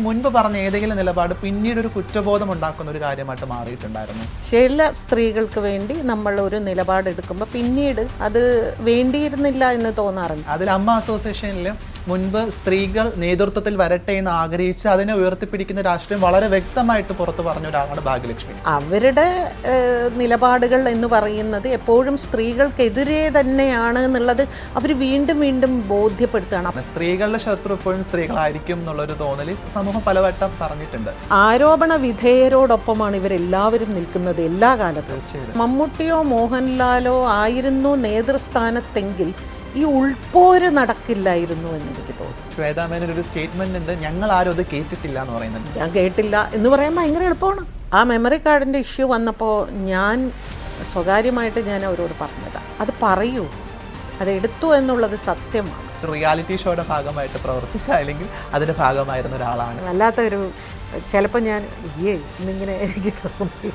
മുൻപ് പറഞ്ഞ ഏതെങ്കിലും നിലപാട് പിന്നീട് ഒരു കുറ്റബോധം ഉണ്ടാക്കുന്ന ഒരു കാര്യമായിട്ട് മാറിയിട്ടുണ്ടായിരുന്നു? ചില സ്ത്രീകൾക്ക് വേണ്ടി നമ്മൾ ഒരു നിലപാടെടുക്കുമ്പോൾ പിന്നീട് അത് വേണ്ടിയിരുന്നില്ല എന്ന് തോന്നാറുണ്ട്. അതിൽ അമ്മ അസോസിയേഷനിലും മുൻപ് സ്ത്രീകൾ നേതൃത്വത്തിൽ വരട്ടെ എന്ന് ആഗ്രഹിച്ച് അതിനെ ഉയർത്തിപ്പിടിക്കുന്ന രാഷ്ട്രീയം വളരെ വ്യക്തമായിട്ട് പുറത്തു പറഞ്ഞ ഒരാളാണ് ഭാഗ്യലക്ഷ്മി. അവരുടെ നിലപാടുകൾ എന്ന് പറയുന്നത് എപ്പോഴും സ്ത്രീകൾക്കെതിരെ തന്നെയാണ് എന്നുള്ളത് അവർ വീണ്ടും വീണ്ടും ബോധ്യപ്പെടുത്തുകയാണ്. സ്ത്രീകളുടെ ശത്രു എപ്പോഴും സ്ത്രീകളായിരിക്കും എന്നുള്ളൊരു തോന്നൽ സമൂഹം പലവട്ടം പറഞ്ഞിട്ടുണ്ട്. ആരോപണ വിധേയരോടൊപ്പമാണ് ഇവരെല്ലാവരും നിൽക്കുന്നത് എല്ലാ കാലത്തും. മമ്മൂട്ടിയോ മോഹൻലാലോ ആയിരുന്നു നേതൃസ്ഥാനത്തെങ്കിൽ ഈ ഉൾപ്പോര് നടക്കില്ലായിരുന്നു എന്ന് എനിക്ക് തോന്നുന്നു. ശ്വേതാ മേനോൻ ഒരു സ്റ്റേറ്റ്മെന്റ് ഉണ്ട്, ഞങ്ങൾ ആരും അത് കേട്ടിട്ടില്ല എന്ന് പറയുന്നുണ്ട്. ഞാൻ കേട്ടില്ല എന്ന് പറയാൻ ഭയങ്കര എളുപ്പമാണ്. ആ മെമ്മറി കാർഡിൻ്റെ ഇഷ്യൂ വന്നപ്പോൾ ഞാൻ സ്വകാര്യമായിട്ട് ഞാൻ അവരോട് പറഞ്ഞതാണ്, അത് പറയൂ, അതെടുത്തു എന്നുള്ളത് സത്യമാണ്. റിയാലിറ്റി ഷോയുടെ ഭാഗമായിട്ട് പ്രവർത്തിച്ച അല്ലെങ്കിൽ അതിൻ്റെ ഭാഗമായിരുന്ന ഒരാളാണ്. വല്ലാത്തൊരു ചിലപ്പോൾ ഞാൻ എന്നിങ്ങനെ എനിക്ക് തോന്നി.